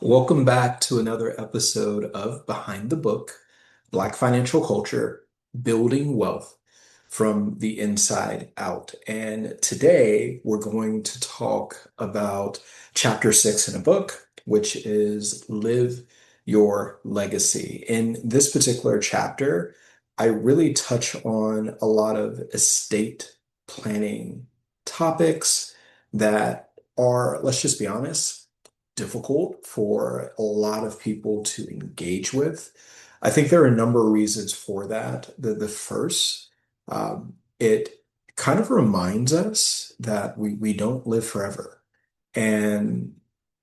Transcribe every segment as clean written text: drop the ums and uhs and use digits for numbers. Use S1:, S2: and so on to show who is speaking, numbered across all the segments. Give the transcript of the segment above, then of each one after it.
S1: Welcome back to another episode of Behind the Book, Black Financial Culture, Building Wealth from the Inside Out. And today we're going to talk about chapter 6 in a book, which is Live Your Legacy. In this particular chapter, I really touch on a lot of estate planning topics that are, let's just be honest, difficult for a lot of people to engage with. I think there are a number of reasons for that. The first, it kind of reminds us that we don't live forever. And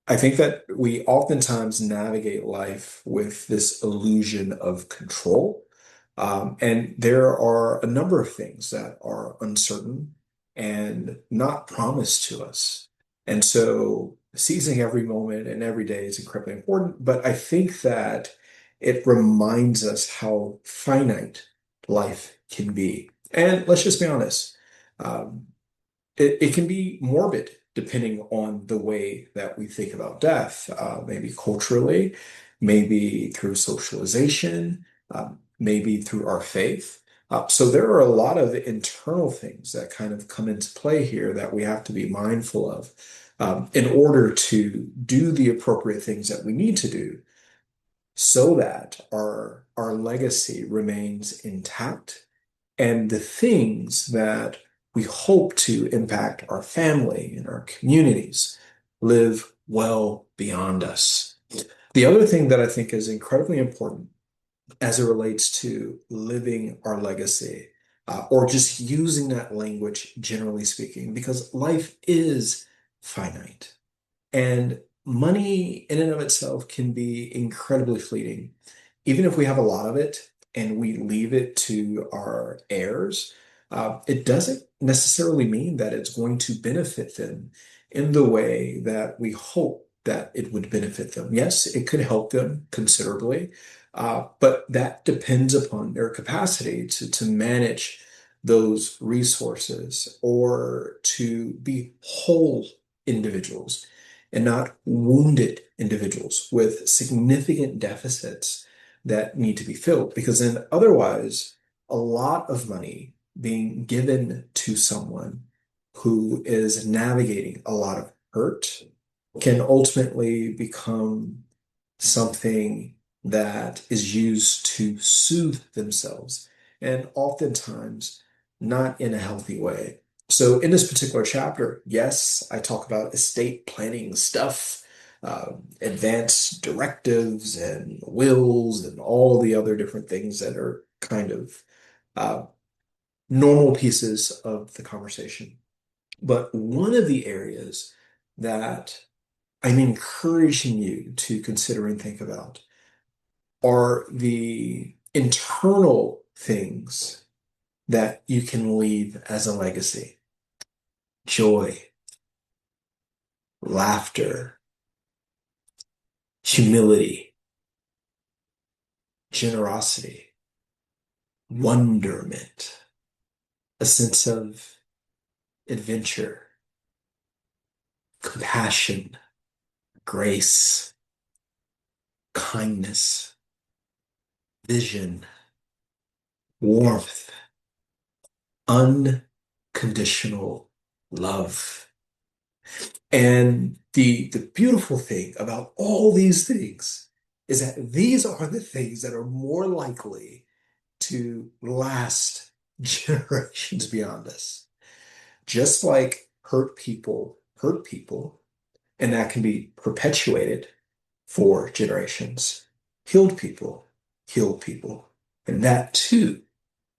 S1: I think that we oftentimes navigate life with this illusion of control. And there are a number of things that are uncertain and not promised to us. And so seizing every moment and every day is incredibly important. But I think that it reminds us how finite life can be. And let's just be honest, um, it can be morbid depending on the way that we think about death, maybe culturally, maybe through socialization, maybe through our faith. So there are a lot of internal things that kind of come into play here that we have to be mindful of in order to do the appropriate things that we need to do so that our legacy remains intact and the things that we hope to impact our family and our communities live well beyond us. The other thing that I think is incredibly important as it relates to living our legacy, or just using that language generally speaking, because life is finite. And money in and of itself can be incredibly fleeting. Even if we have a lot of it and we leave it to our heirs, it doesn't necessarily mean that it's going to benefit them in the way that we hope that it would benefit them. Yes, it could help them considerably, but that depends upon their capacity to manage those resources or to be whole individuals and not wounded individuals with significant deficits that need to be filled. Because then otherwise, a lot of money being given to someone who is navigating a lot of hurt can ultimately become something that is used to soothe themselves, and oftentimes not in a healthy way. So, in this particular chapter, yes, I talk about estate planning stuff, advanced directives and wills, and all the other different things that are kind of uh, normal pieces of the conversation. But one of the areas that I'm encouraging you to consider and think about are the internal things that you can leave as a legacy: joy, laughter, humility, generosity, wonderment, a sense of adventure, compassion, grace, kindness, vision, warmth, unconditional love. And the beautiful thing about all these things is that these are the things that are more likely to last generations beyond us. Just like hurt people, and that can be perpetuated for generations. Healed people heal people, and that too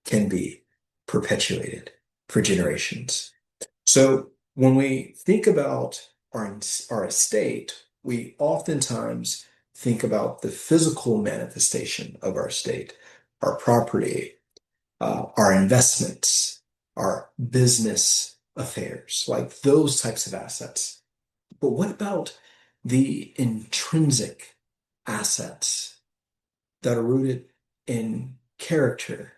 S1: can be perpetuated for generations. So when we think about our estate, we oftentimes think about the physical manifestation of our estate, our property, our investments, our business affairs, like those types of assets. But what about the intrinsic assets that are rooted in character,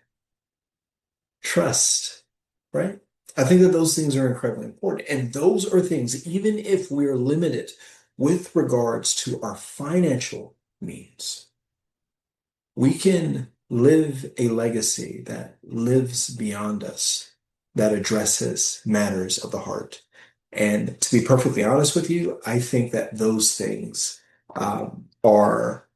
S1: trust, right? I think that those things are incredibly important. And those are things, even if we're limited with regards to our financial means, we can live a legacy that lives beyond us, that addresses matters of the heart. And to be perfectly honest with you, I think that those things are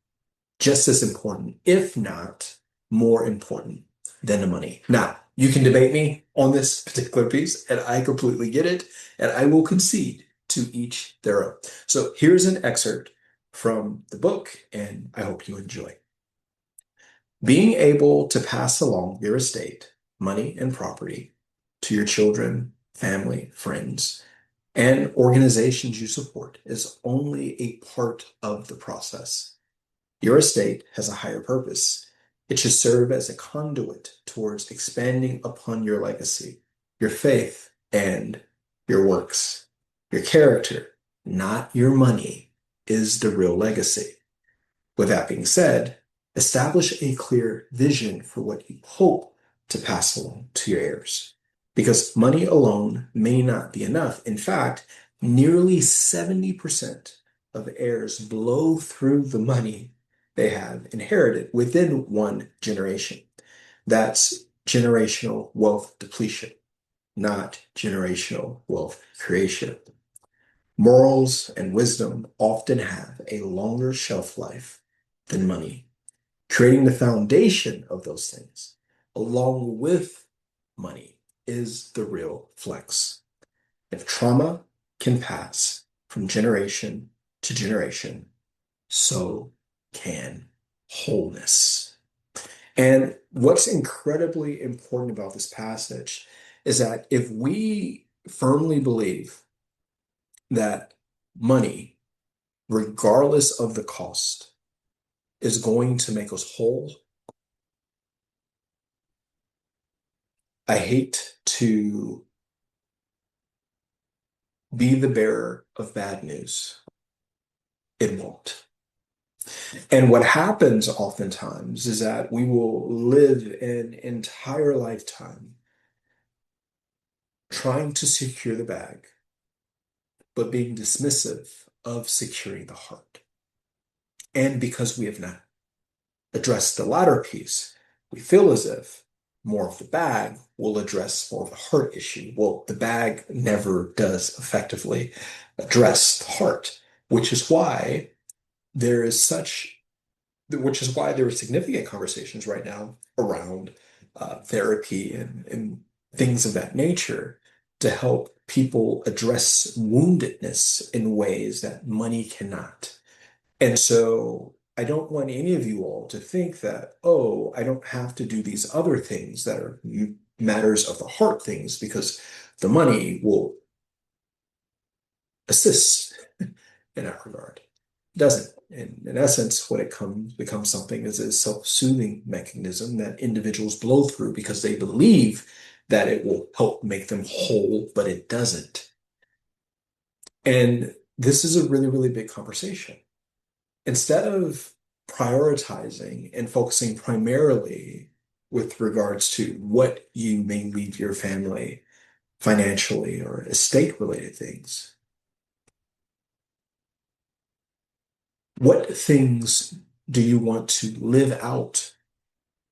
S1: just as important, if not more important than the money. Now, you can debate me on this particular piece, and I completely get it, and I will concede to each their own. So here's an excerpt from the book, and I hope you enjoy. Being able to pass along your estate, money, and property to your children, family, friends, and organizations you support is only a part of the process. Your estate has a higher purpose. It should serve as a conduit towards expanding upon your legacy, your faith, and your works. Your character, not your money, is the real legacy. With that being said, establish a clear vision for what you hope to pass along to your heirs. Because money alone may not be enough. In fact, nearly 70% of heirs blow through the money they have inherited within one generation. That's generational wealth depletion, not generational wealth creation. Morals and wisdom often have a longer shelf life than money. Creating the foundation of those things, along with money, is the real flex. If trauma can pass from generation to generation, so can wholeness. And what's incredibly important about this passage is that if we firmly believe that money, regardless of the cost, is going to make us whole, I hate to be the bearer of bad news. It won't. And what happens oftentimes is that we will live an entire lifetime trying to secure the bag, but being dismissive of securing the heart. And because we have not addressed the latter piece, we feel as if more of the bag will address more of the heart issue. Well, the bag never does effectively address the heart, which is why there is such, which is why there are significant conversations right now around therapy and things of that nature to help people address woundedness in ways that money cannot. And so I don't want any of you all to think that, oh, I don't have to do these other things that are matters of the heart things because the money will assist in that regard. It doesn't. In essence, what it becomes something is a self-soothing mechanism that individuals blow through because they believe that it will help make them whole, but it doesn't. And this is a really, really big conversation. Instead of prioritizing and focusing primarily with regards to what you may leave your family financially or estate related things, what things do you want to live out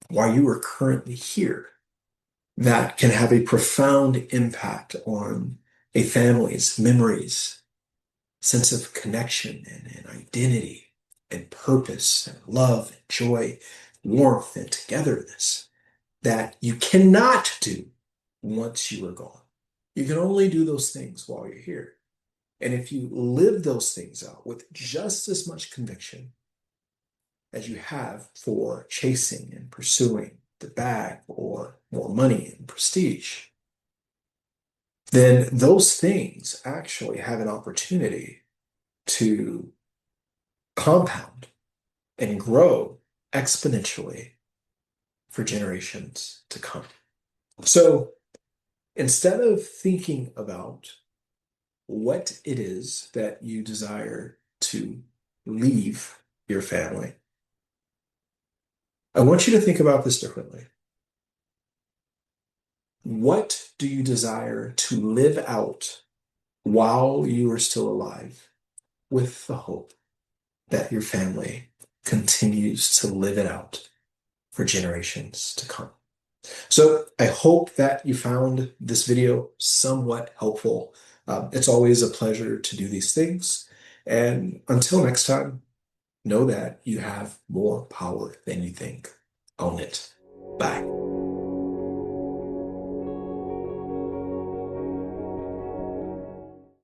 S1: while you are currently here that can have a profound impact on a family's memories, sense of connection and identity and purpose and love and joy, warmth and togetherness that you cannot do once you are gone. You can only do those things while you're here. And if you live those things out with just as much conviction as you have for chasing and pursuing the bag or more money and prestige, then those things actually have an opportunity to compound and grow exponentially for generations to come. So instead of thinking about what it is that you desire to leave your family, I want you to think about this differently. What do you desire to live out while you are still alive? with the hope that your family continues to live it out for generations to come. So I hope that you found this video somewhat helpful. It's always a pleasure to do these things. And until next time, know that you have more power than you think. Own it. Bye.